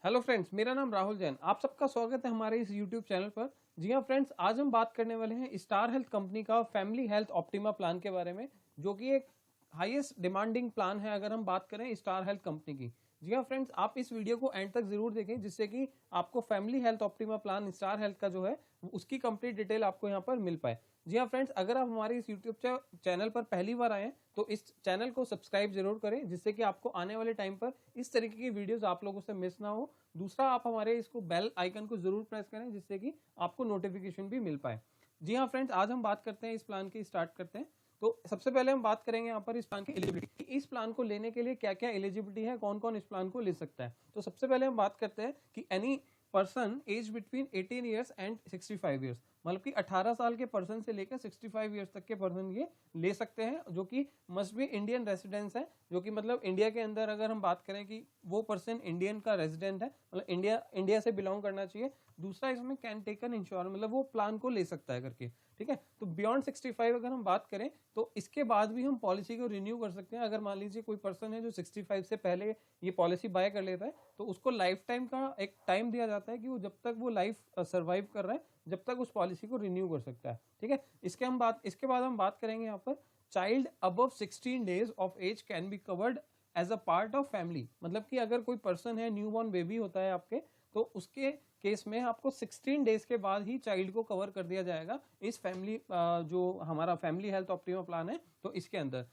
Hello friends, मेरा नाम राहुल जैन। आप सबका स्वागत है हमारे इस यूट्यूब चैनल पर। जी हाँ फ्रेंड्स, आज हम बात करने वाले हैं स्टार हेल्थ कंपनी का फैमिली हेल्थ ऑप्टिमा प्लान के बारे में, जो कि एक हाईएस्ट डिमांडिंग प्लान है अगर हम बात करें स्टार हेल्थ कंपनी की। जी हाँ फ्रेंड्स, आप इस वीडियो को एंड तक जरूर देखें, जिससे कि आपको family health optima plan star health का जो है उसकी कंप्लीट डिटेल आपको यहाँ पर मिल पाए। जी हाँ फ्रेंड्स, अगर आप हमारे इस यूट्यूब चैनल पर पहली बार आए हैं तो इस चैनल को सब्सक्राइब जरूर करें, जिससे कि आपको आने वाले टाइम पर इस तरीके की वीडियोस आप लोगों से मिस ना हो। दूसरा, आप हमारे इसको बेल आइकन को जरूर प्रेस करें, जिससे कि आपको नोटिफिकेशन भी मिल पाए। जी हाँ फ्रेंड्स, आज हम बात करते हैं इस प्लान की, स्टार्ट करते हैं। तो सबसे पहले हम बात करेंगे यहाँ पर इस प्लान की एलिजिबिलिटी। इस प्लान को लेने के लिए क्या क्या एलिजिबिलिटी है, कौन कौन इस प्लान को ले सकता है। तो सबसे पहले हम बात करते हैं कि any person age between 18 years and 65 years, मतलब कि 18 साल के पर्सन से लेकर 65 ईयर्स तक के पर्सन ये ले सकते हैं, जो कि मस्ट बी इंडियन रेसिडेंस है। जो कि मतलब इंडिया के अंदर अगर हम बात करें कि वो पर्सन इंडियन का रेजिडेंट है, मतलब इंडिया से बिलोंग करना चाहिए। दूसरा, इसमें कैन टेकन इंश्योरेंस, मतलब वो प्लान को ले सकता है करके। ठीक है, तो बियॉन्ड 65 अगर हम बात करें तो इसके बाद भी हम पॉलिसी को रिन्यू कर सकते हैं। अगर मान लीजिए कोई पर्सन है जो 65 से पहले ये पॉलिसी बाय कर लेता है, तो उसको लाइफ टाइम का एक टाइम दिया जाता है कि वो जब तक वो लाइफ सर्वाइव कर रहा है, जब तक उस पॉलिसी को रिन्यू कर सकता है। ठीक है, इसके बाद हम बात करेंगे यहाँ पर child above 16 days of age can be covered as a part of family. मतलब कि अगर कोई पर्सन है, न्यू बॉर्न बेबी होता है आपके, तो उसके केस में आपको 16 डेज के बाद ही चाइल्ड को कवर कर दिया जाएगा इस फैमिली जो हमारा फैमिली हेल्थ ऑप्टिमा प्लान है, तो इसके अंदर।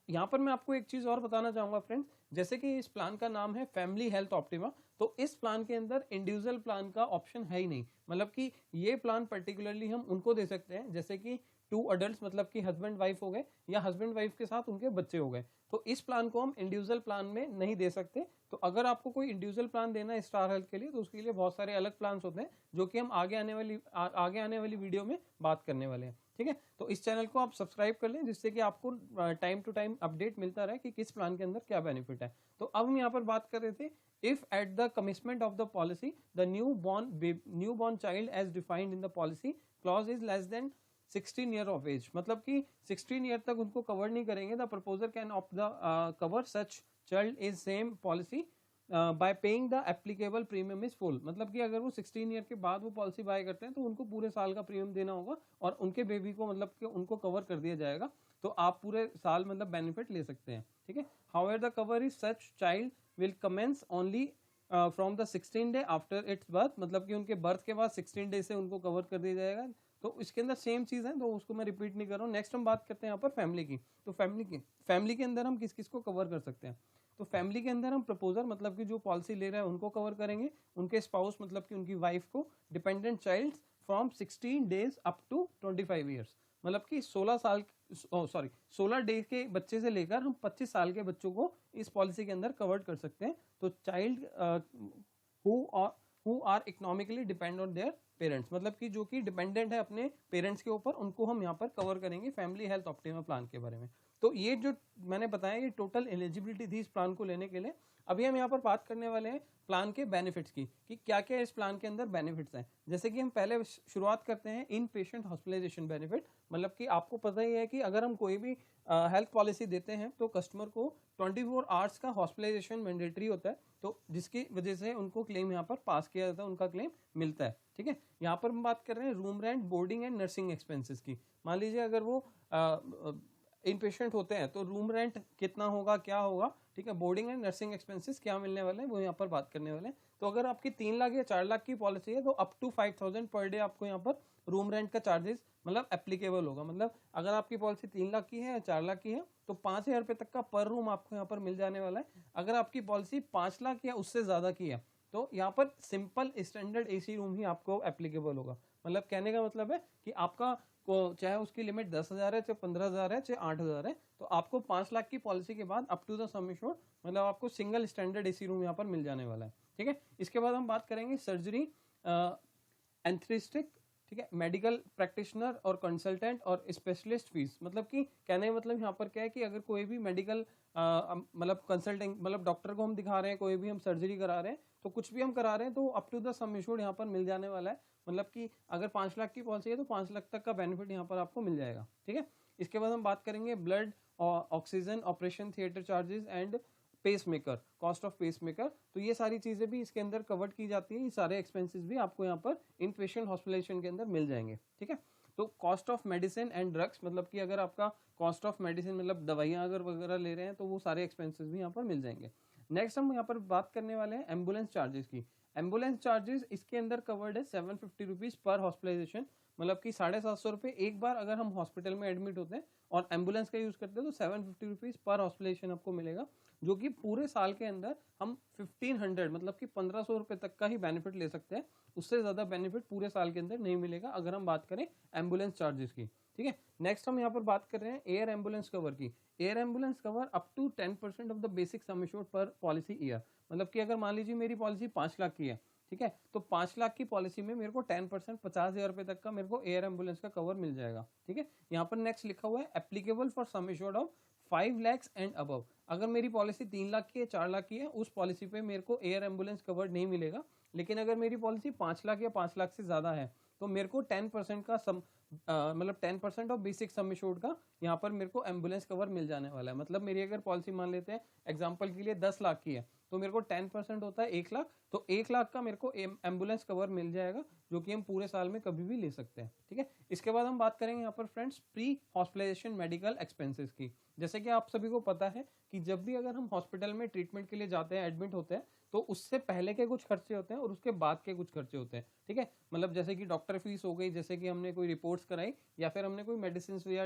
यहाँ पर मैं आपको एक चीज और बताना चाहूंगा फ्रेंड्स, जैसे कि इस प्लान का नाम है फैमिली हेल्थ ऑप्टिमा, तो इस प्लान के अंदर इंडिविजुअल प्लान का ऑप्शन है ही नहीं। मतलब कि ये प्लान पर्टिकुलरली हम उनको दे सकते हैं जैसे कि 2 अडल्ट, मतलब कि हस्बैंड वाइफ हो गए, या हस्बैंड वाइफ के साथ उनके बच्चे हो गए। तो इस प्लान को हम इंडिविजुअल प्लान में नहीं दे सकते। तो अगर आपको कोई इंडिविजुअल प्लान देना है स्टार हेल्थ के लिए, तो उसके लिए बहुत सारे अलग प्लान होते हैं, जो कि हम आगे आने वाली वीडियो में बात करने वाले हैं। ठीक है, तो इस चैनल को आप सब्सक्राइब कर लें, जिससे कि आपको टाइम टू टाइम अपडेट मिलता रहे कि किस प्लान के अंदर क्या बेनिफिट है। तो अब हम यहाँ पर बात कर रहे थे, if at the commitment of the policy the new born child as defined in the policy clause is less than 16 year of age, मतलब कि 16 ईयर तक उनको कवर नहीं करेंगे। The proposer can opt the cover such child is same policy by paying the applicable premium is full. मतलब कि अगर वो 16 ईयर के बाद वो पॉलिसी बाय करते हैं, तो उनको पूरे साल का प्रीमियम देना होगा और उनके बेबी को मतलब कि उनको कवर कर दिया जाएगा, तो आप पूरे साल मतलब बेनिफिट ले सकते हैं। ठीक है, however the cover is such child will commence only from the 16 day after its birth, मतलब कि उनके बर्थ के बाद 16 डे से उनको कवर कर दिया जाएगा। तो इसके अंदर सेम चीज है, तो उसको मैं रिपीट नहीं कर रहा हूँ। नेक्स्ट हम बात करते हैं यहाँ पर फैमिली की। तो फैमिली के अंदर हम किस किस को कवर कर सकते हैं। तो फैमिली के अंदर हम प्रपोजर, मतलब कि जो पॉलिसी ले रहे हैं उनको कवर करेंगे, उनके स्पाउस मतलब कि उनकी वाइफ को, dependent child from 16 days up to 25 years, मतलब कि 16 डे के बच्चे से लेकर हम 25 साल के बच्चों को इस पॉलिसी के अंदर कवर कर सकते हैं। तो child who are economically depend on their parents, मतलब कि जो कि डिपेंडेंट है अपने पेरेंट्स के ऊपर, उनको हम यहाँ पर कवर करेंगे फैमिली हेल्थ ऑप्टिमा प्लान के बारे में। तो ये जो मैंने बताया, ये टोटल एलिजिबिलिटी थी इस प्लान को लेने के लिए। अभी हम यहाँ पर बात करने वाले हैं प्लान के बेनिफिट्स की, कि क्या क्या इस प्लान के अंदर बेनिफिट्स हैं। जैसे कि हम पहले शुरुआत करते हैं इन पेशेंट हॉस्पिटलाइजेशन बेनिफिट। मतलब कि आपको पता ही है कि अगर हम कोई भी हेल्थ पॉलिसी देते हैं तो कस्टमर को 24 आवर्स का हॉस्पिटलाइजेशन मैंडेटरी होता है, तो जिसकी वजह से उनको क्लेम यहाँ पर पास किया जाता है, उनका क्लेम मिलता है। ठीक है, यहाँ पर हम बात कर रहे हैं room rent, boarding and nursing expenses की। मान लीजिए अगर वो इन पेशेंट होते हैं तो रूम रेंट कितना होगा, क्या होगा। ठीक है, बोर्डिंग एंड नर्सिंग एक्सपेंसेस क्या मिलने वाले हैं वो यहाँ पर बात करने वाले हैं। तो अगर आपकी 3 लाख या 4 लाख की पॉलिसी है, तो अप टू 5,000 पर डे आपको यहाँ पर रूम रेंट का चार्जेस मतलब एप्लीकेबल होगा। मतलब अगर आपकी पॉलिसी 3 लाख की है या 4 लाख की है, तो 5,000 रुपए तक का पर रूम आपको यहाँ पर मिल जाने वाला है। अगर आपकी पॉलिसी 5 लाख या उससे ज्यादा की है, तो यहाँ पर सिंपल स्टैंडर्ड एसी रूम ही आपको एप्लीकेबल होगा। मतलब कहने का मतलब है कि आपका को चाहे उसकी लिमिट 10,000 है, चाहे 15,000 है, चाहे 8,000 है, तो आपको 5 लाख की पॉलिसी के बाद up to the sum assured मतलब आपको सिंगल स्टैंडर्ड एसी रूम यहाँ पर मिल जाने वाला है। ठीक है, इसके बाद हम बात करेंगे सर्जरी, एंथ्रिस्टिक, ठीक है, मेडिकल प्रैक्टिशनर और कंसल्टेंट और स्पेशलिस्ट फीस। मतलब कि कहने का मतलब यहाँ पर क्या है कि अगर कोई भी मेडिकल मतलब कंसल्टिंग, मतलब डॉक्टर को हम दिखा रहे हैं, कोई भी हम सर्जरी करा रहे हैं, तो कुछ भी हम करा रहे हैं, तो up to the sum assured यहाँ पर मिल जाने वाला है। मतलब कि अगर 5 लाख की पॉलिसी है तो 5 लाख तक का बेनिफिट यहाँ पर आपको मिल जाएगा। ठीक है, इसके बाद हम बात करेंगे blood, oxygen, operation theatre charges and pacemaker, cost of pacemaker, तो ये सारी चीजें भी इसके अंदर कवर की जाती है। ये सारे एक्सपेंसेस भी आपको यहाँ पर इन पेशेंट हॉस्पिटलाइजेशन के अंदर मिल जाएंगे। ठीक है, तो cost of medicine and drugs, मतलब कि अगर आपका कॉस्ट ऑफ मेडिसिन मतलब दवाइयाँ अगर वगैरह ले रहे हैं तो वो सारे एक्सपेंसेस भी यहाँ पर मिल जाएंगे। नेक्स्ट हम यहाँ पर बात करने वाले हैं एम्बुलेंस चार्जेस की। एम्बुलेंस चार्जेस इसके अंदर कवर्ड है 750 रुपीज पर हॉस्पिटलाइजेशन, मतलब कि 750 रुपये एक बार अगर हम हॉस्पिटल में एडमिट होते हैं और एम्बुलेंस का यूज करते हैं तो 750 रुपीज पर हॉस्पिटलाइजेशन आपको मिलेगा, जो कि पूरे साल के अंदर हम 1500 मतलब कि 1500 रुपये तक का ही बेनिफिट ले सकते हैं। उससे ज्यादा बेनिफिट पूरे साल के अंदर नहीं मिलेगा अगर हम बात करें एम्बुलेंस चार्जेस की। ठीक है, नेक्स्ट हम यहाँ पर बात कर रहे हैं एयर एम्बुलेंस कवर की। Air ambulance cover up to 10% of the basic sum assured per policy year, मतलब कि अगर मान लीजिए मेरी पॉलिसी 5 लाख की है, ठीक है, तो 5 लाख की पॉलिसी में मेरे को 10% 50,000 रुपए तक का मेरे को एयर एम्बुलेंस का कवर मिल जाएगा। ठीक है, यहाँ पर नेक्स्ट लिखा हुआ है applicable for sum assured of 5 lakhs and above. अगर मेरी पॉलिसी 3 लाख की है, 4 लाख की है, उस पॉलिसी पे मेरे को एयर एम्बुलेंस कवर नहीं मिलेगा। लेकिन अगर मेरी पॉलिसी 5 लाख या 5 लाख से ज्यादा है तो मेरे को 10% का मतलब 10% ऑफ बेसिक सम एश्योर्ड का यहाँ पर मेरे को एम्बुलेंस कवर मिल जाने वाला है। मतलब मेरी अगर पॉलिसी मान लेते हैं एग्जांपल के लिए 10 लाख की है तो मेरे को 10% होता है 1 लाख, तो 1 लाख का मेरे को एम्बुलेंस कवर मिल जाएगा, जो कि हम पूरे साल में कभी भी ले सकते हैं। ठीक है, इसके बाद हम बात करेंगे यहाँ पर friends pre hospitalization medical expenses की। जैसे कि आप सभी को पता है कि जब भी अगर हम हॉस्पिटल में ट्रीटमेंट के लिए जाते हैं, एडमिट होते हैं, तो उससे पहले के कुछ खर्चे होते हैं और उसके बाद के कुछ खर्चे होते हैं। ठीक है, मतलब जैसे कि डॉक्टर फीस हो गई, जैसे कि हमने कोई रिपोर्ट्स कराई या फिर हमने कोई मेडिसिन या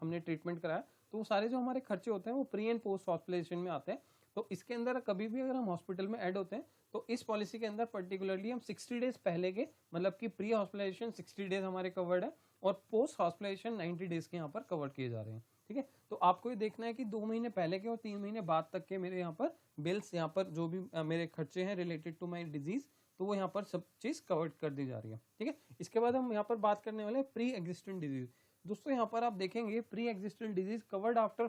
हमने ट्रीटमेंट कराया, तो वो सारे जो हमारे खर्चे होते हैं वो प्री एंड पोस्ट हॉस्पिटलाइजेशन में आते हैं। तो इसके अंदर कभी भी अगर हम हॉस्पिटल में ऐड होते हैं तो इस पॉलिसी के अंदर पर्टिकुलरली हम 60 डेज पहले के, मतलब कि प्री हॉस्पिटलाइजेशन 60 डेज हमारे कवर्ड है और पोस्ट हॉस्पिटलाइजेशन 90 डेज के यहाँ पर कवर किए जा रहे हैं। ठीक है, तो आपको ये देखना है कि 2 महीने पहले के और 3 महीने बाद तक के मेरे यहाँ पर बिल्स, यहाँ पर जो भी मेरे खर्चे हैं रिलेटेड टू माई डिजीज, तो वो यहाँ पर सब चीज कवर कर दी जा रही है। ठीक है, इसके बाद हम यहाँ पर बात करने वाले हैं प्री एग्जिस्टेंट डिजीज। दोस्तों यहाँ पर आप देखेंगे pre existent disease covered after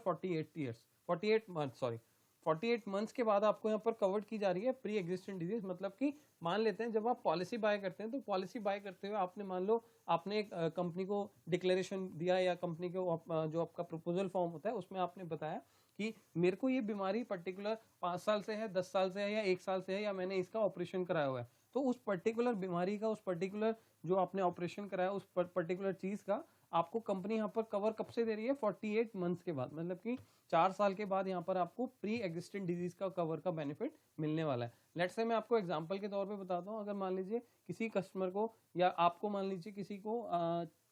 48 months के बाद आपको यहाँ पर कवर्ड की जा रही है प्री एग्जिस्टेंट डिजीज। मतलब कि मान लेते हैं जब आप पॉलिसी बाय करते हैं तो पॉलिसी बाय करते हुए आपने मान लो आपने एक कंपनी को डिक्लेरेशन दिया या कंपनी को जो आपका प्रपोजल फॉर्म होता है उसमें आपने बताया कि मेरे को ये बीमारी पर्टिकुलर 5 साल से है, 10 साल से है या 1 साल से है, या मैंने इसका ऑपरेशन कराया हुआ है, तो उस पर्टिकुलर बीमारी का, उस पर्टिकुलर जो आपने ऑपरेशन कराया उस पर्टिकुलर चीज का आपको कंपनी यहाँ पर कवर कब से दे रही है? 48 मंथ्स के बाद, मतलब कि 4 साल के बाद यहाँ पर आपको प्री एग्जिस्टेंट डिजीज का कवर का बेनिफिट मिलने वाला है। लेट्स से मैं आपको एग्जांपल के तौर पे बताता हूँ। अगर मान लीजिए किसी कस्टमर को या आपको मान लीजिए किसी को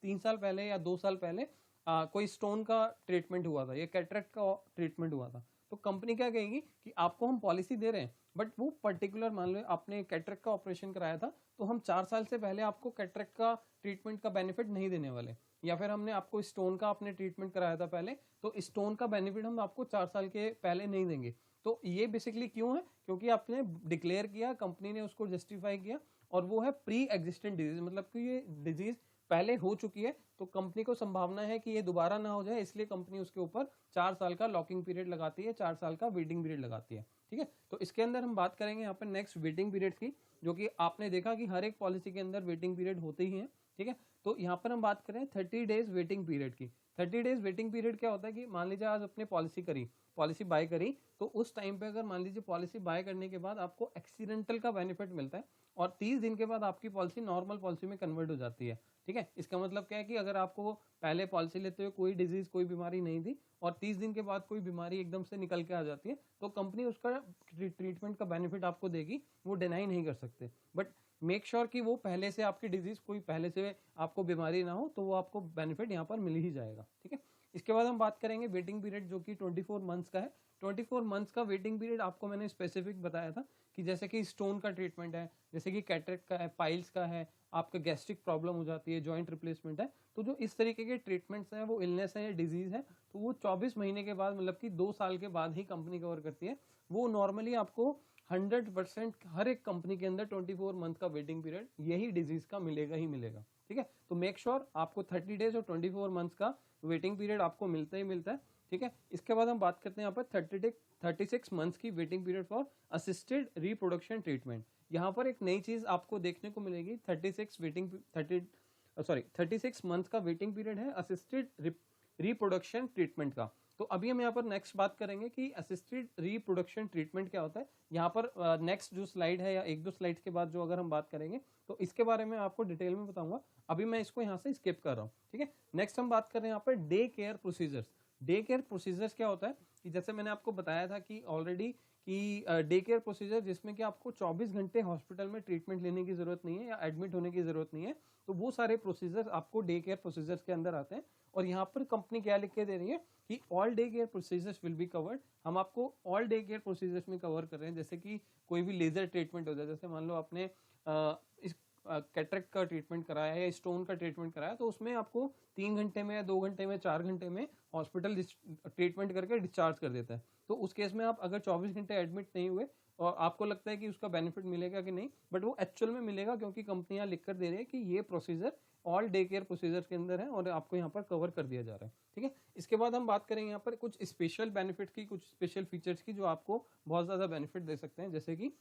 3 साल पहले या 2 साल पहले कोई स्टोन का ट्रीटमेंट हुआ था या कैटरेक्ट का ट्रीटमेंट हुआ था, तो कंपनी क्या कहेगी कि आपको हम पॉलिसी दे रहे हैं बट वो पर्टिकुलर, मान लो आपने कैटरेक्ट का ऑपरेशन कराया था तो हम 4 साल से पहले आपको कैटरेक्ट का ट्रीटमेंट का बेनिफिट नहीं देने वाले, या फिर हमने आपको स्टोन का आपने ट्रीटमेंट कराया था पहले तो स्टोन का बेनिफिट हम आपको 4 साल के पहले नहीं देंगे। तो ये बेसिकली क्यों है? क्योंकि आपने डिक्लेयर किया, कंपनी ने उसको जस्टिफाई किया, और वो है प्री एग्जिस्टेंट डिजीज, मतलब कि ये डिजीज पहले हो चुकी है तो कंपनी को संभावना है कि ये दोबारा ना हो जाए, इसलिए कंपनी उसके ऊपर 4 साल का लॉकिंग पीरियड लगाती है, 4 साल का वेटिंग पीरियड लगाती है। ठीक है, तो इसके अंदर हम बात करेंगे यहाँ पर नेक्स्ट वेटिंग पीरियड की, जो कि आपने देखा कि हर एक पॉलिसी के अंदर वेटिंग पीरियड होते ही हैं। ठीक है, तो यहाँ पर हम बात करें 30 डेज वेटिंग पीरियड की। 30 डेज वेटिंग पीरियड क्या होता है कि मान लीजिए आज अपने पॉलिसी बाय करी, तो उस टाइम पे अगर मान लीजिए पॉलिसी बाय करने के बाद आपको एक्सीडेंटल का बेनिफिट मिलता है और 30 दिन के बाद आपकी पॉलिसी नॉर्मल पॉलिसी में कन्वर्ट हो जाती है। ठीक है, इसका मतलब क्या है कि अगर आपको पहले पॉलिसी लेते हुए कोई डिजीज, कोई बीमारी नहीं थी और 30 दिन के बाद कोई बीमारी एकदम से निकल के आ जाती है, तो कंपनी उसका ट्रीटमेंट का बेनिफिट आपको देगी, वो डिनाई नहीं कर सकते। बट मेक श्योर कि वो पहले से आपकी डिजीज, कोई पहले से आपको बीमारी ना हो, तो वो आपको बेनिफिट यहाँ पर मिल ही जाएगा। ठीक है, इसके बाद हम बात करेंगे वेटिंग पीरियड, जो कि 24 मंथ्स का है। 24 मंथ्स का वेटिंग पीरियड आपको मैंने स्पेसिफिक बताया था कि जैसे कि स्टोन का ट्रीटमेंट है, जैसे कि कैटरेक्ट का है, पाइल्स का है, आपका गैस्ट्रिक प्रॉब्लम हो जाती है, जॉइंट रिप्लेसमेंट है, तो जो इस तरीके के ट्रीटमेंट्स हैं, वो इलनेस है या डिजीज है, तो वो 24 महीने के बाद, मतलब कि 2 साल के बाद ही कंपनी कवर करती है। वो नॉर्मली आपको 100% हर एक कंपनी के अंदर 24 मंथ का वेटिंग पीरियड यही डिजीज का मिलेगा ही मिलेगा। ठीक है, तो मेक श्योर आपको 30 डेज और 24 मंथ्स का वेटिंग पीरियड आपको मिलता ही मिलता है। ठीक है, इसके बाद हम बात करते हैं यहाँ पर 36 मंथ्स की waiting period for assisted reproduction treatment. यहाँ पर एक नई चीज आपको देखने को मिलेगी, 36 मंथ का वेटिंग पीरियड है असिस्टेड रिप्रोडक्शन ट्रीटमेंट का। तो अभी हम यहाँ पर नेक्स्ट बात करेंगे कि असिस्टेड रिप्रोडक्शन ट्रीटमेंट क्या होता है। यहाँ पर नेक्स्ट जो स्लाइड है या एक दो स्लाइड्स के बाद जो अगर हम बात करेंगे तो इसके बारे में आपको डिटेल में बताऊंगा। अभी मैं इसको यहाँ से स्किप कर रहा हूँ, ठीक है। नेक्स्ट हम बात कर रहे हैं यहाँ per day care procedures. Day care procedures क्या होता है कि जैसे मैंने आपको बताया था कि ऑलरेडी कि डे केयर प्रोसीजर जिसमें कि आपको 24 घंटे हॉस्पिटल में ट्रीटमेंट लेने की जरूरत नहीं है या एडमिट होने की जरूरत नहीं है, तो वो सारे प्रोसीजर्स आपको डे केयर प्रोसीजर्स के अंदर आते हैं। और यहाँ पर कंपनी क्या लिख के दे रही है कि all day care procedures will be covered. हम आपको ऑल डे केयर प्रोसीजर्स में कवर कर रहे हैं, जैसे कि कोई भी लेजर ट्रीटमेंट हो जाए, जैसे मान लो आपने इस कैटरेक्ट का ट्रीटमेंट कराया है या स्टोन का ट्रीटमेंट कराया, तो उसमें आपको 3 घंटे में या 2 घंटे में 4 घंटे में हॉस्पिटल ट्रीटमेंट करके डिस्चार्ज कर देता है। तो उस केस में आप अगर 24 घंटे एडमिट नहीं हुए और आपको लगता है कि उसका बेनिफिट मिलेगा कि नहीं, बट वो एक्चुअल में मिलेगा, क्योंकि कंपनियां लिख कर दे रही है कि ये procedure all day care procedure के अंदर है और आपको यहाँ पर कवर कर दिया जा रहा है, ठीक है। इसके बाद हम बात करेंगे यहाँ पर कुछ स्पेशल बेनिफिट्स की, कुछ स्पेशल फीचर्स की जो आपको बहुत ज्यादा बेनिफिट दे सकते हैं। जैसे कि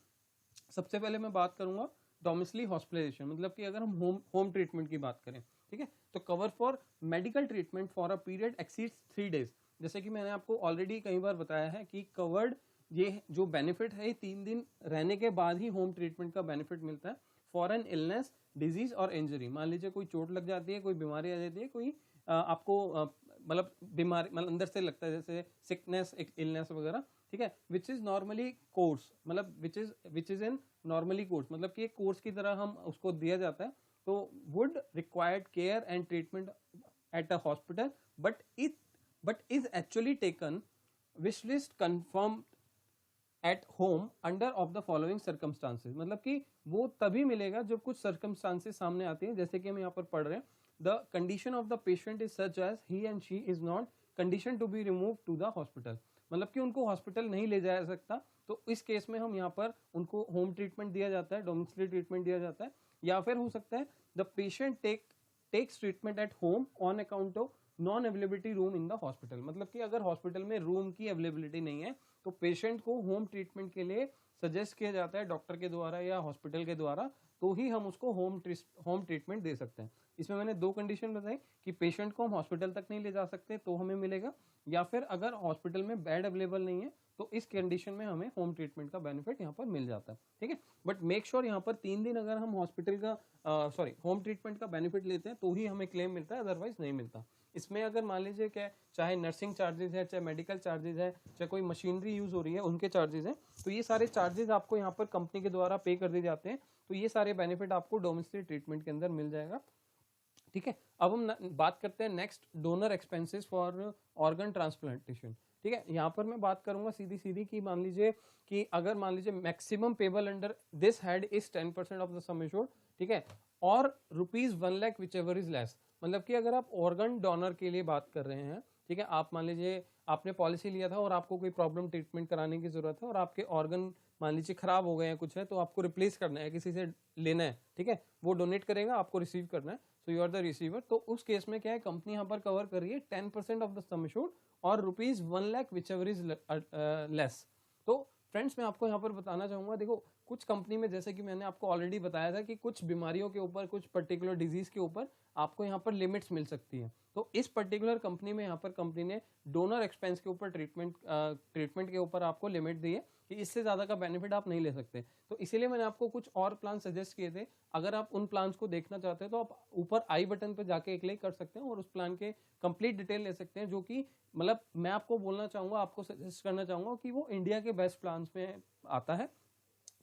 सबसे पहले मैं बात करूंगा डोमिसिली हॉस्पिटलाइजेशन, मतलब कि अगर हम होम ट्रीटमेंट की बात करें, ठीक है, तो cover for medical treatment for a period exceeds 3 days. जैसे कि मैंने आपको ऑलरेडी कई बार बताया है कि कवर्ड ये जो बेनिफिट है 3 दिन रहने के बाद ही होम ट्रीटमेंट का बेनिफिट मिलता है फॉर एन इलनेस, डिजीज और इंजरी। मान लीजिए कोई चोट लग जाती है, कोई बीमारी आ जाती है, कोई आपको मतलब बीमारी मतलब अंदर से लगता है, जैसे सिकनेस, इलनेस वगैरह, ठीक है, विच इज नॉर्मली कोर्स, मतलब which is in normally course, मतलब कि एक कोर्स की तरह हम उसको दिया जाता है। तो would required care and treatment at a hospital but is actually taken wish list confirm at home under of the following circumstances. मतलब कि वो तभी मिलेगा जब कुछ सर्कमस्टांसेस सामने आती हैं, जैसे कि हम यहाँ पर पढ़ रहे हैं, the condition of the patient is such as he and she is not condition to be remove to the hospital. मतलब कि उनको हॉस्पिटल नहीं ले जाया सकता, तो इस केस में हम यहाँ पर उनको होम ट्रीटमेंट दिया जाता है, डोमिसिलरी ट्रीटमेंट दिया जाता है। या फिर हो सकता है the patient takes treatment at home on account of non availability room in the hospital. मतलब कि अगर हॉस्पिटल में रूम की अवेलेबिलिटी नहीं है तो पेशेंट को होम ट्रीटमेंट के लिए सजेस्ट किया जाता है डॉक्टर के द्वारा या हॉस्पिटल के द्वारा, तो ही हम उसको होम ट्रीटमेंट दे सकते हैं। इसमें मैंने 2 कंडीशन बताई कि पेशेंट को हम हॉस्पिटल तक नहीं ले जा सकते तो हमें मिलेगा, या फिर अगर हॉस्पिटल में बेड अवेलेबल नहीं है तो इस कंडीशन में हमें होम ट्रीटमेंट का बेनिफिट यहाँ पर मिल जाता है, ठीक है। बट मेक श्योर यहाँ पर 3 दिन अगर हम हॉस्पिटल का होम ट्रीटमेंट का बेनिफिट लेते हैं तो ही हमें क्लेम मिलता है, अदरवाइज नहीं मिलता। इसमें अगर मान लीजिए क्या चाहे नर्सिंग चार्जेस है, चाहे मेडिकल चार्जेस है, चाहे कोई मशीनरी यूज हो रही है उनके चार्जेस हैं, तो ये सारे चार्जेस आपको यहाँ पर कंपनी के द्वारा पे कर दिए जाते हैं। तो ये सारे बेनिफिट आपको डोमिसिलरी ट्रीटमेंट के अंदर मिल जाएगा, ठीक है। अब हम बात करते हैं next, donor expenses for organ transplantation, ठीक है। यहाँ पर मैं बात करूंगा सीधी कि मान लीजिए कि अगर मान लीजिए maximum payable under this head is 10% of the sum assured, ठीक है, और ₹1 lakh which ever is less. मतलब कि अगर आप ऑर्गन डोनर के लिए बात कर रहे हैं, ठीक है, आप मान लीजिए आपने पॉलिसी लिया था और आपको कोई प्रॉब्लम ट्रीटमेंट कराने की जरूरत है और आपके ऑर्गन मान लीजिए खराब हो गए हैं, कुछ है, तो आपको रिप्लेस करना है, किसी से लेना है, ठीक है, वो डोनेट करेगा, आपको रिसीव करना है, so you are the receiver. तो उस केस में क्या है, कंपनी यहाँ पर कवर कर रही है 10% ऑफ द सम एश्योर्ड और ₹1 lakh which ever is less. तो फ्रेंड्स मैं आपको यहाँ पर बताना चाहूंगा, देखो कुछ कंपनी में जैसे कि मैंने आपको ऑलरेडी बताया था कि कुछ बीमारियों के ऊपर, कुछ पर्टिकुलर डिजीज के ऊपर आपको यहाँ पर लिमिट्स मिल सकती हैं। तो इस पर्टिकुलर कंपनी में यहाँ पर कंपनी ने डोनर एक्सपेंस के ऊपर ट्रीटमेंट के ऊपर आपको लिमिट दी है कि इससे ज्यादा का बेनिफिट आप नहीं ले सकते। तो इसीलिए मैंने आपको कुछ और प्लान सजेस्ट किए थे। अगर आप उन प्लान्स को देखना चाहते हैं तो आप ऊपर आई बटन पर जाके क्लिक कर सकते हैं और उस प्लान के कंप्लीट डिटेल ले सकते हैं, जो कि मतलब मैं आपको बोलना चाहूंगा, आपको सजेस्ट करना चाहूंगा कि वो इंडिया के बेस्ट प्लान्स में आता है।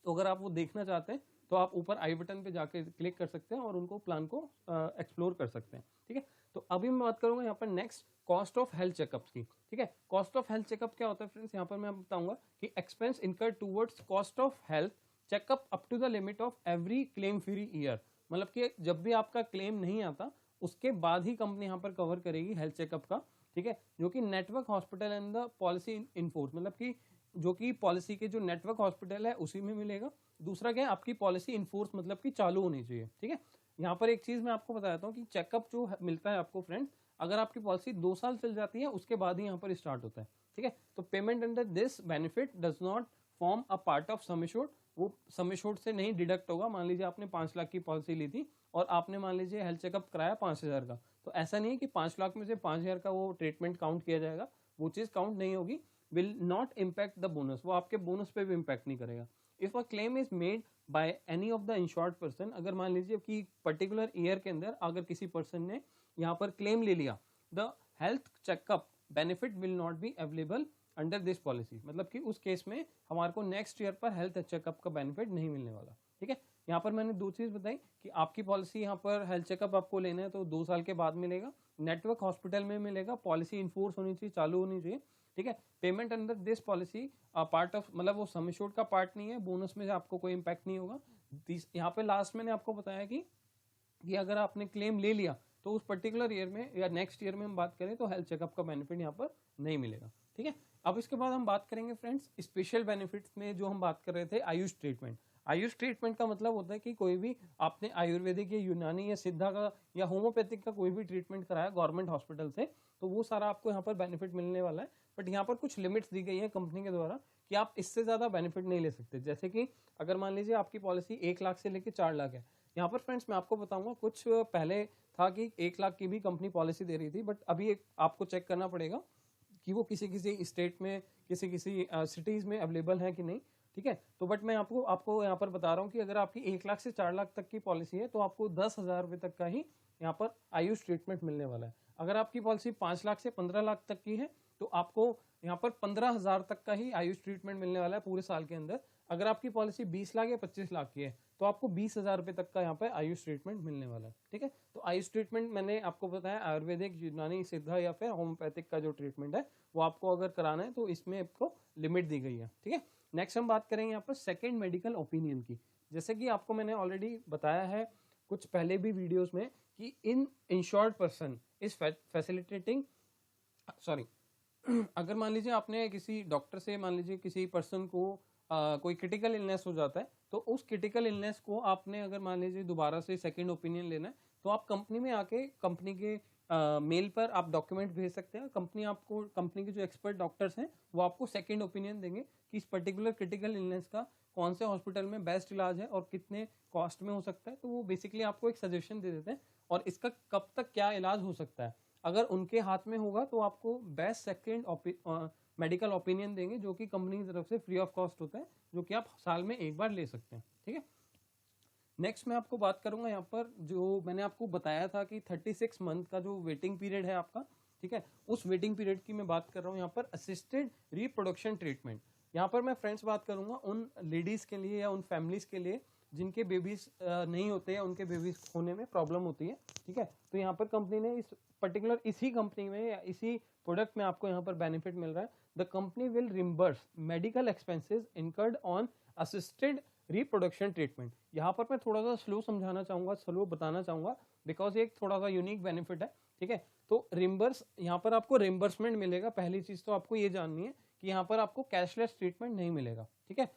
तो अगर आप वो देखना चाहते हैं तो आप ऊपर आई बटन पे जाके क्लिक कर सकते हैं और उनको प्लान को एक्सप्लोर कर सकते हैं, ठीक है। तो अभी मैं बात करूंगा यहाँ पर next cost of health checkups की, ठीक है। कॉस्ट ऑफ हेल्थ चेकअप क्या होता है फ्रेंड्स, यहाँ पर मैं बताऊंगा कि expense incur towards cost of health checkup up to the limit of every claim free year. मतलब कि जब भी आपका क्लेम नहीं आता उसके बाद ही कंपनी यहाँ पर कवर करेगी हेल्थ चेकअप का, ठीक है, जो कि network hospital and the policy enforce, मतलब कि जो कि पॉलिसी के जो नेटवर्क हॉस्पिटल है उसी में मिलेगा। दूसरा क्या है, आपकी पॉलिसी इनफोर्स मतलब कि चालू होनी चाहिए, ठीक है। यहाँ पर एक चीज मैं आपको बताता हूँ कि चेकअप जो मिलता है आपको फ्रेंड्स, अगर आपकी पॉलिसी 2 साल चल जाती है उसके बाद ही यहाँ पर स्टार्ट होता है, ठीक है। तो payment under this benefit does not form a part of sum assured, वो सम एश्योर्ड से नहीं डिडक्ट होगा। मान लीजिए आपने 5 लाख की पॉलिसी ली थी और आपने मान लीजिए हेल्थ चेकअप कराया 5,000 का, तो ऐसा नहीं है कि 5 लाख में से 5,000 का वो ट्रीटमेंट काउंट किया जाएगा। वो चीज काउंट नहीं होगी, will not impact the bonus, वो आपके बोनस पे भी इम्पैक्ट नहीं करेगा। If a claim is made by any of the insured person, अगर मान लीजिए कि पर्टिकुलर ईयर के अंदर अगर किसी पर्सन ने यहाँ पर क्लेम ले लिया, the health checkup benefit will not be available under this policy, मतलब कि उस केस में हमारे को नेक्स्ट ईयर पर हेल्थ चेकअप का बेनिफिट नहीं मिलने वाला। ठीक है, यहाँ पर मैंने दो चीज बताई कि आपकी पॉलिसी यहाँ पर हेल्थ चेकअप आपको लेना है तो 2 साल के बाद मिलेगा, नेटवर्क हॉस्पिटल में मिलेगा, पॉलिसी इन्फोर्स होनी चाहिए, चालू होनी चाहिए। ठीक है, payment under this policy part of, मतलब वो सम एश्योर्ड का पार्ट नहीं है, बोनस में से आपको कोई इम्पैक्ट नहीं होगा। यहाँ पे लास्ट मैंने आपको बताया कि अगर आपने क्लेम ले लिया तो उस पर्टिकुलर ईयर में या नेक्स्ट ईयर में हम बात करें तो हेल्थ चेकअप का बेनिफिट यहाँ पर नहीं मिलेगा। ठीक है, अब इसके बाद हम बात करेंगे फ्रेंड्स स्पेशल बेनिफिट्स में, जो हम बात कर रहे थे आयुष ट्रीटमेंट। आयुष ट्रीटमेंट का मतलब होता है कि कोई भी आपने आयुर्वेदिक या यूनानी या सिद्धा का या होम्योपैथिक का कोई भी ट्रीटमेंट कराया गवर्नमेंट हॉस्पिटल से, तो वो सारा आपको यहाँ पर बेनिफिट मिलने वाला है। बट यहाँ पर कुछ लिमिट्स दी गई है कंपनी के द्वारा कि आप इससे ज्यादा बेनिफिट नहीं ले सकते। जैसे कि अगर मान लीजिए आपकी पॉलिसी 1 लाख से लेकर 4 लाख है, यहाँ पर फ्रेंड्स मैं आपको बताऊंगा, कुछ पहले था कि 1 लाख की भी कंपनी पॉलिसी दे रही थी, बट अभी आपको चेक करना पड़ेगा कि वो किसी किसी स्टेट में किसी किसी सिटीज में अवेलेबल है कि नहीं। ठीक है, तो बट मैं आपको यहाँ पर बता रहा हूँ कि अगर आपकी 1 लाख से 4 लाख तक की पॉलिसी है तो आपको 10,000 रुपये तक का ही यहाँ पर आयुष ट्रीटमेंट मिलने वाला है। अगर आपकी पॉलिसी 5 लाख से 15 लाख तक की है तो आपको यहाँ पर 15,000 तक का ही आयुष ट्रीटमेंट मिलने वाला है पूरे साल के अंदर। अगर आपकी पॉलिसी 20 लाख या 25 लाख की है तो आपको 20,000 रुपये तक का यहाँ पे आयुष ट्रीटमेंट मिलने वाला है। ठीक है, तो आयुष ट्रीटमेंट मैंने आपको बताया आयुर्वेदिक, यूनानी, सिद्धा या फिर होम्योपैथिक का जो ट्रीटमेंट है वो आपको अगर कराना है तो इसमें आपको लिमिट दी गई है। ठीक है, नेक्स्ट हम बात करेंगे यहाँ पर सेकेंड मेडिकल ओपिनियन की। जैसे कि आपको मैंने ऑलरेडी बताया है कुछ पहले भी वीडियोज में कि an insured person is facilitating, sorry अगर मान लीजिए आपने किसी डॉक्टर से, मान लीजिए किसी पर्सन को कोई क्रिटिकल इलनेस हो जाता है, तो उस क्रिटिकल इलनेस को आपने अगर मान लीजिए दोबारा से सेकंड ओपिनियन लेना है तो आप कंपनी में आके कंपनी के मेल पर आप डॉक्यूमेंट भेज सकते हैं। कंपनी के जो एक्सपर्ट डॉक्टर्स हैं वो आपको सेकंड ओपिनियन देंगे कि इस पर्टिकुलर क्रिटिकल इलनेस का कौन से हॉस्पिटल में बेस्ट इलाज है और कितने कॉस्ट में हो सकता है। तो वो बेसिकली आपको एक सजेशन दे देते हैं और इसका कब तक क्या इलाज हो सकता है। अगर उनके हाथ में होगा तो आपको बेस्ट सेकेंड मेडिकल ओपिनियन देंगे जो कि कंपनी की तरफ से फ्री ऑफ कॉस्ट होता है, जो कि आप साल में एक बार ले सकते हैं। ठीक है, नेक्स्ट मैं आपको बात करूंगा यहाँ पर, जो मैंने आपको बताया था कि 36 मंथ का जो वेटिंग पीरियड है आपका, ठीक है, उस वेटिंग पीरियड की मैं बात कर रहा हूँ यहाँ पर असिस्टेड रिप्रोडक्शन ट्रीटमेंट। यहाँ पर मैं फ्रेंड्स बात करूंगा उन लेडीज के लिए या उन फैमिलीज के लिए जिनके बेबीज नहीं होते या उनके बेबीज होने में प्रॉब्लम होती है। ठीक है, तो यहाँ पर कंपनी ने इस पर्टिकुलर इसी कंपनी में या इसी प्रोडक्ट में आपको यहाँ पर बेनिफिट मिल रहा है। The company will reimburse medical expenses incurred on assisted reproduction treatment. यहाँ पर मैं थोड़ा सा स्लो समझाना चाहूंगा, स्लो बताना चाहूंगा, बिकॉज ये एक थोड़ा सा यूनिक बेनिफिट है। ठीक है, तो रिम्बर्स, यहाँ पर आपको रिम्बर्समेंट मिलेगा। पहली चीज तो आपको ये जाननी है कि यहाँ पर आपको कैशलेस ट्रीटमेंट नहीं मिलेगा। ठीक है,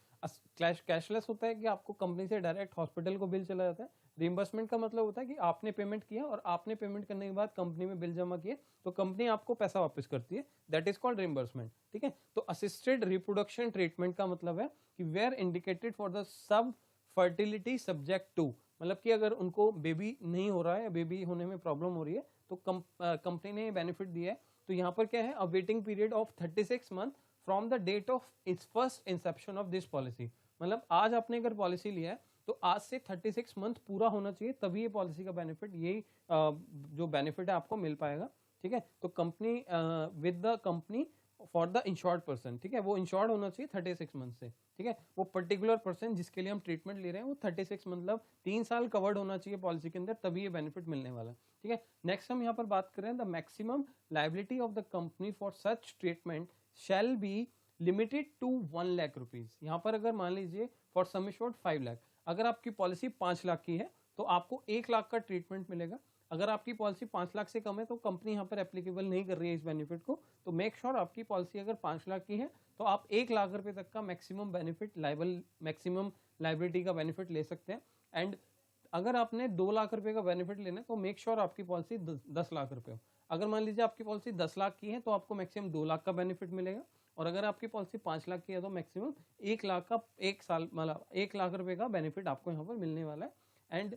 कैशलेस होता है कि आपको कंपनी से डायरेक्ट हॉस्पिटल को बिल चला जाता है। रिइंबर्समेंट का मतलब होता है कि आपने पेमेंट किया और आपने पेमेंट करने के बाद कंपनी में बिल जमा किए तो कंपनी आपको पैसा वापस करती है, दैट इज कॉल्ड रिइंबर्समेंट। ठीक है, तो असिस्टेड रिप्रोडक्शन ट्रीटमेंट का मतलब है कि where indicated for the subfertility subject to, मतलब कि अगर उनको बेबी नहीं हो रहा है या बेबी होने में प्रॉब्लम हो रही है तो कंपनी ने बेनिफिट दिया है। तो यहाँ पर क्या है, a waiting period of 36 month from the date of its first inception of this policy. मतलब आज आपने अगर पॉलिसी लिया है तो आज से 36 मंथ पूरा होना चाहिए, तभी ये पॉलिसी का बेनिफिट, यही जो बेनिफिट है आपको मिल पाएगा। ठीक है, तो company with the company for the insured person, ठीक है, वो इंश्योर्ड होना चाहिए 36 मंथ से। ठीक है, वो पर्टिकुलर पर्सन जिसके लिए हम ट्रीटमेंट ले रहे हैं वो 36 मतलब 3 साल कवर्ड होना चाहिए पॉलिसी के अंदर, तभी ये बेनिफिट मिलने वाला है। ठीक है, नेक्स्ट हम यहाँ पर बात करें the maximum liability of the company for such treatment shall be limited to 1 lakh rupees. यहाँ पर अगर मान लीजिए फॉर सम एश्योर्ड 5 लाख, अगर आपकी पॉलिसी 5 लाख की है तो आपको 1 लाख का ट्रीटमेंट मिलेगा। अगर आपकी पॉलिसी 5 लाख से कम है तो कंपनी यहाँ पर एप्लीकेबल नहीं कर रही है इस बेनिफिट को। तो मेक श्योर आपकी पॉलिसी अगर 5 लाख की है तो आप 1 लाख रुपए तक का मैक्सिमम बेनिफिट मैक्सिमम लाइबिलिटी का बेनिफिट ले सकते हैं। एंड अगर आपने 2 लाख रुपए का बेनिफिट लेना है तो मेक श्योर आपकी पॉलिसी 10 लाख रुपए हो। अगर मान लीजिए आपकी पॉलिसी 10 लाख की है तो आपको मैक्सिमम 2 लाख का बेनिफिट मिलेगा, और अगर आपकी पॉलिसी 5 लाख की है तो मैक्सिमम 1 लाख का 1 साल मतलब 1 लाख रुपए का बेनिफिट आपको यहाँ पर मिलने वाला है। And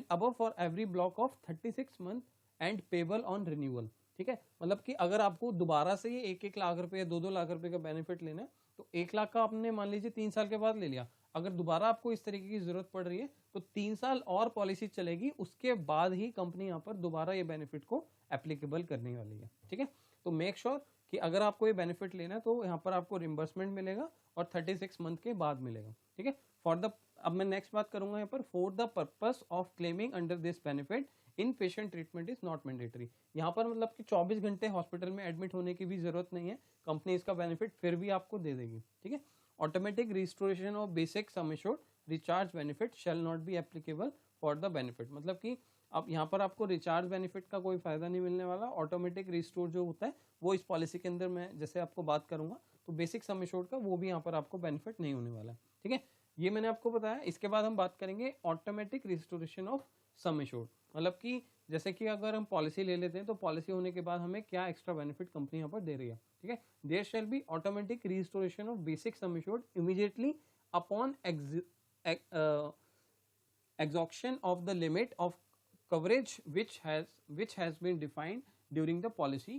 above for every block of 36 month and payable on renewal. ठीक है। मतलब कि अगर आपको दोबारा से ये 1-1 लाख रुपए या 2-2 लाख रुपए का बेनिफिट लेना है तो 1 लाख का आपने मान लीजिए 3 साल के बाद ले लिया, अगर दोबारा आपको इस तरीके की जरूरत पड़ रही है तो 3 साल और पॉलिसी चलेगी, उसके बाद ही कंपनी यहाँ पर दोबारा ये बेनिफिट को एप्लीकेबल करने वाली है। ठीक है, तो मेक श्योर कि अगर आपको ये बेनिफिट लेना है तो यहाँ पर आपको रिम्बर्समेंट मिलेगा और 36 मंथ के बाद मिलेगा। ठीक है, फॉर द, अब मैं नेक्स्ट बात करूंगा यहाँ पर, for the purpose of claiming under this benefit in patient treatment is not mandatory. यहाँ पर मतलब कि 24 घंटे हॉस्पिटल में एडमिट होने की भी जरूरत नहीं है, कंपनी इसका बेनिफिट फिर भी आपको दे देगी। ठीक है, automatic restoration of basic sum assured recharge benefit shall not be applicable for the benefit. मतलब कि अब यहाँ पर आपको रिचार्ज बेनिफिट का कोई फायदा नहीं मिलने वाला। ऑटोमेटिक रिस्टोर जो होता है वो इस पॉलिसी के अंदर मैं जैसे आपको बात करूंगा तो बेसिक सम एश्योर्ड का वो भी यहाँ पर आपको बेनिफिट नहीं होने वाला है। ठीक है, ये मैंने आपको बताया। इसके बाद हम बात करेंगे automatic restoration of some assured. मतलब कि जैसे कि अगर हम पॉलिसी ले लेते हैं तो पॉलिसी होने के बाद हमें क्या एक्स्ट्रा बेनिफिट कंपनी यहाँ पर दे रही है। ठीक है, there shall be automatic restoration of basic sum assured immediately upon exhaustion of the limit of coverage which has been defined during the policy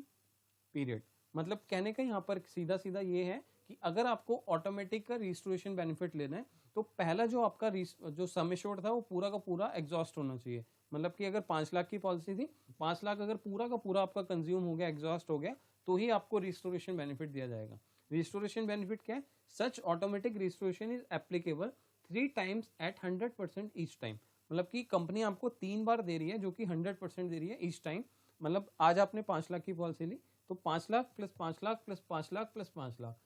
period। मतलब कहने का यहाँ पर सीधा सीधा ये है कि अगर आपको ऑटोमेटिक का रिस्टोरेशन बेनिफिट लेना है तो पहला जो आपका जो सम एश्योर्ड था वो पूरा का पूरा एग्जॉस्ट होना चाहिए। मतलब कि अगर 5 लाख की पॉलिसी थी, 5 लाख अगर पूरा का पूरा आपका कंज्यूम हो गया, एग्जॉस्ट हो गया, तो ही आपको रिस्टोरेशन बेनिफिट दिया जाएगा। रिस्टोरेशन बेनिफिट क्या है? Such automatic restoration is applicable 3 times at 100% each time. मतलब कि कंपनी आपको 3 बार दे रही है जो कि 100% दे रही है ईच टाइम। मतलब आज आपने 5 लाख की पॉलिसी ली तो 5 lakh plus 5 lakh plus 5 lakh plus 5 lakh,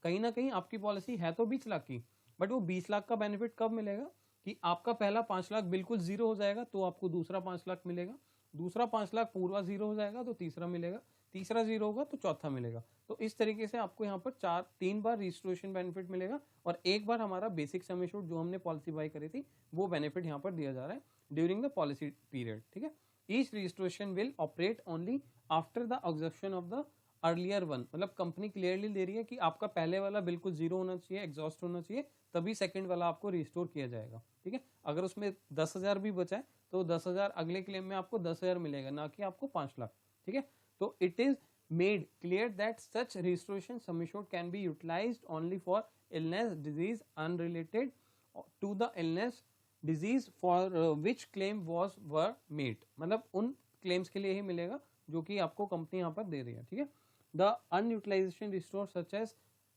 कहीं ना कहीं आपकी पॉलिसी है तो 20 लाख की, बट वो 20 लाख का बेनिफिट कब मिलेगा कि आपका पहला 5 लाख बिल्कुल जीरो हो जाएगा तो आपको दूसरा 5 लाख मिलेगा, दूसरा 5 लाख पूरा जीरो हो जाएगा तो तीसरा मिलेगा, तीसरा जीरो होगा तो चौथा मिलेगा। तो इस तरीके से आपको यहाँ पर 3 बार रिस्टोरेशन बेनिफिट मिलेगा और एक बार हमारा बेसिक सम एश्योर्ड जो हमने पॉलिसी बाई करी थी वो बेनिफिट यहाँ पर दिया जा रहा है ड्यूरिंग द पॉलिसी पीरियड। ठीक है, each restoration will operate only after the exhaustion of the earlier one. मतलब कंपनी क्लियरली दे रही है कि आपका पहले वाला बिल्कुल जीरो होना चाहिए, एग्जॉस्ट होना चाहिए, तभी सेकंड वाला आपको रिस्टोर किया जाएगा। ठीक है, अगर उसमें 10,000 भी बचा है तो 10,000 अगले क्लेम में आपको 10,000 मिलेगा, ना कि आपको 5 लाख। ठीक है, तो it is made clear that such restoration sum assured can be utilized only for illness disease unrelated to the illness disease for which claim were made। मतलब उन claims के लिए ही मिलेगा जो कि आपको कंपनी यहाँ पर दे रही है। ठीक है, the unutilization restore such as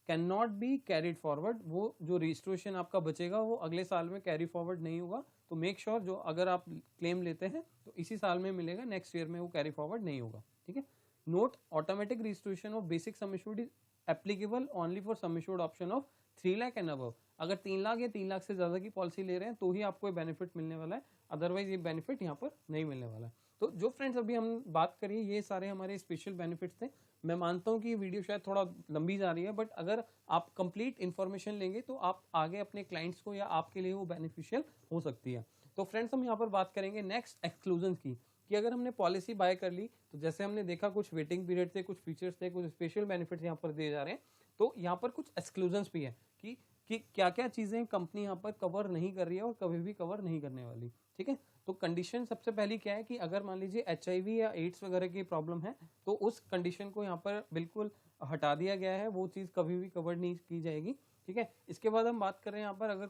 cannot be carried forward। वो जो रिस्टोरेशन आपका बचेगा वो अगले साल में कैरी फॉरवर्ड नहीं होगा। तो मेक श्योर जो अगर आप क्लेम लेते हैं तो इसी साल में मिलेगा, नेक्स्ट ईयर में वो कैरी फॉरवर्ड नहीं होगा। ठीक है, note automatic restoration of basic sum assured is applicable only for sum assured option of 3 lakh and above. अगर 3 लाख या 3 लाख से ज्यादा की पॉलिसी ले रहे हैं तो ही आपको ये बेनिफिट मिलने वाला है, अदरवाइज ये बेनिफिट यहाँ पर नहीं मिलने वाला है। तो जो फ्रेंड्स अभी हम बात करिए ये सारे हमारे स्पेशल बेनिफिट्स थे। मैं मानता हूँ कि ये वीडियो शायद थोड़ा लंबी जा रही है, बट अगर आप कंप्लीट इन्फॉर्मेशन लेंगे तो आप आगे अपने क्लाइंट्स को या आपके लिए वो बेनिफिशियल हो सकती है। तो फ्रेंड्स हम यहाँ पर बात करेंगे नेक्स्ट एक्सक्लूजन की, कि अगर हमने पॉलिसी बाय कर ली तो जैसे हमने देखा कुछ वेटिंग पीरियड थे, कुछ फीचर्स थे, कुछ स्पेशल बेनिफिट्स यहाँ पर दिए जा रहे हैं, तो यहाँ पर कुछ एक्सक्लूजन्स भी है कि क्या क्या चीजें कंपनी यहाँ पर कवर नहीं कर रही है और कभी भी कवर नहीं करने वाली। ठीक है, तो कंडीशन सबसे पहली क्या है कि अगर मान लीजिए HIV या एड्स वगैरह की प्रॉब्लम है तो उस कंडीशन को यहाँ पर बिल्कुल हटा दिया गया है, वो चीज़ कभी भी कवर नहीं की जाएगी। ठीक है, इसके बाद हम बात कर रहे हैं यहाँ पर अगर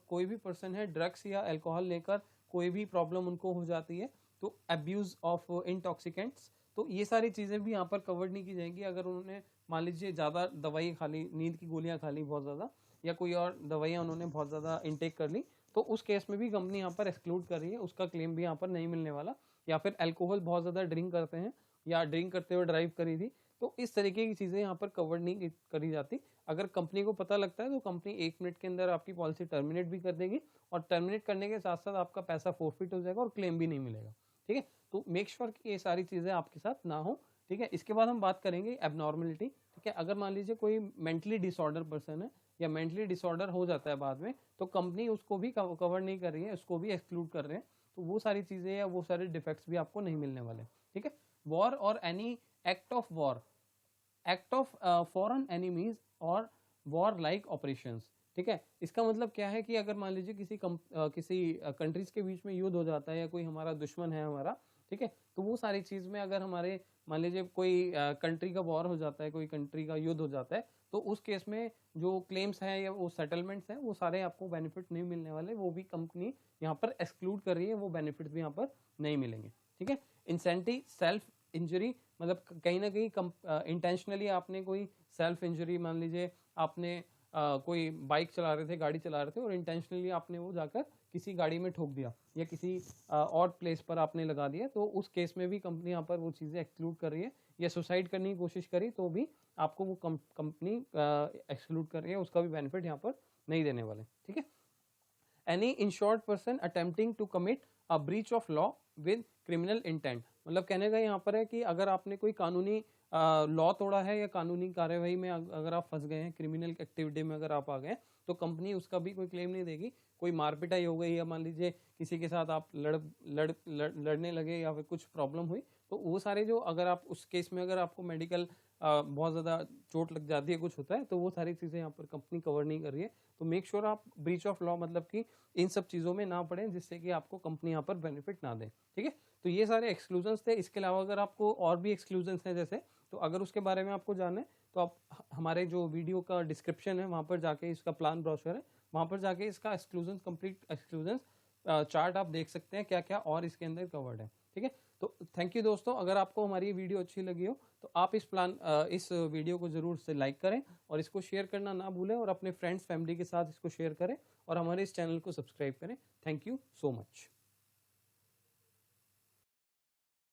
कोई भी पर्सन है ड्रग्स या अल्कोहल लेकर कोई भी प्रॉब्लम उनको हो जाती है तो अब्यूज ऑफ इंटॉक्सिकेंट्स, तो ये सारी चीज़ें भी यहाँ पर कवर नहीं की जाएंगी। अगर उन्होंने मान लीजिए ज़्यादा दवाई खा ली, नींद की गोलियाँ खा ली बहुत ज़्यादा, या कोई और दवाइयाँ उन्होंने बहुत ज़्यादा इनटेक कर ली, तो उस केस में भी कंपनी यहाँ पर एक्सक्लूड कर रही है, उसका क्लेम भी यहाँ पर नहीं मिलने वाला। या फिर अल्कोहल बहुत ज़्यादा ड्रिंक करते हैं या ड्रिंक करते हुए ड्राइव करी थी, तो इस तरीके की चीज़ें यहाँ पर कवर नहीं करी जाती। अगर कंपनी को पता लगता है तो कंपनी 1 मिनट के अंदर आपकी पॉलिसी टर्मिनेट भी कर देगी, और टर्मिनेट करने के साथ साथ आपका पैसा फोरफिट हो जाएगा और क्लेम भी नहीं मिलेगा। ठीक है, तो मेक श्योर कि ये सारी चीज़ें आपके साथ ना हो। ठीक है, इसके बाद हम बात करेंगे एबनॉर्मलिटी। ठीक है, अगर मान लीजिए कोई मेंटली डिसऑर्डर पर्सन है या मेंटली डिसऑर्डर हो जाता है बाद में, तो कंपनी उसको भी कवर नहीं कर रही है, उसको भी एक्सक्लूड कर रहे हैं, तो वो सारी चीज़ें या वो सारे डिफेक्ट्स भी आपको नहीं मिलने वाले। ठीक है, वॉर और any act of war, act of foreign enemies और वॉर लाइक ऑपरेशंस। ठीक है, इसका मतलब क्या है कि अगर मान लीजिए किसी कंट्रीज के बीच में युद्ध हो जाता है या कोई हमारा दुश्मन है हमारा, ठीक है। तो वो सारी चीज़ में अगर हमारे मान लीजिए कोई कंट्री का वॉर हो जाता है, कोई कंट्री का युद्ध हो जाता है, तो उस केस में जो क्लेम्स हैं या वो सेटलमेंट्स हैं वो सारे आपको बेनिफिट नहीं मिलने वाले, वो भी कंपनी यहाँ पर एक्सक्लूड कर रही है, वो बेनिफिट्स भी यहाँ पर नहीं मिलेंगे। ठीक है। इंसेंटिव सेल्फ इंजरी, मतलब कहीं ना कहीं इंटेंशनली आपने कोई सेल्फ इंजरी, मान लीजिए आपने कोई बाइक चला रहे थे, गाड़ी चला रहे थे और इंटेंशनली आपने वो जाकर किसी गाड़ी में ठोक दिया या किसी और प्लेस पर आपने लगा दिया, तो उस केस में भी कंपनी यहाँ पर वो चीज़ें एक्सक्लूड कर रही है। या सुसाइड करने की कोशिश करी तो भी आपको वो कंपनी एक्सक्लूड कर रही है, उसका भी बेनिफिट यहाँ पर नहीं देने वाले। ठीक है। Any insured person attempting to commit a breach of law with criminal intent, मतलब कहने का यहाँ पर है कि अगर आपने कोई कानूनी लॉ तोड़ा है या कानूनी कार्यवाही में अगर आप फंस गए हैं, क्रिमिनल एक्टिविटी में अगर आप आ गए, तो कंपनी उसका भी कोई क्लेम नहीं देगी। कोई मारपिटाई हो गई या मान लीजिए किसी के साथ आप लड़ने लगे या फिर कुछ प्रॉब्लम हुई, तो वो सारे जो अगर आप उस केस में अगर आपको मेडिकल बहुत ज़्यादा चोट लग जाती है, कुछ होता है, तो वो सारी चीज़ें यहाँ पर कंपनी कवर नहीं कर रही है। तो मेक श्योर आप ब्रीच ऑफ लॉ मतलब कि इन सब चीज़ों में ना पड़े जिससे कि आपको कंपनी यहाँ पर बेनिफिट ना दे। ठीक है। तो ये सारे एक्सक्लूजन्स थे। इसके अलावा अगर आपको और भी एक्सक्लूजन्स हैं जैसे, तो अगर उसके बारे में आपको जानना है तो आप हमारे जो वीडियो का डिस्क्रिप्शन है वहाँ पर जाके, इसका प्लान ब्रोशर है, वहाँ पर जाके इसका एक्सक्लूजन्स, कंप्लीट एक्सक्लूजन्स चार्ट आप देख सकते हैं क्या क्या और इसके अंदर कवर्ड है। ठीक है। तो थैंक यू दोस्तों, अगर आपको हमारी वीडियो अच्छी लगी हो तो आप इस वीडियो को ज़रूर से लाइक करें और इसको शेयर करना ना भूलें और अपने फ्रेंड्स फैमिली के साथ इसको शेयर करें और हमारे इस चैनल को सब्सक्राइब करें। Thank you so much.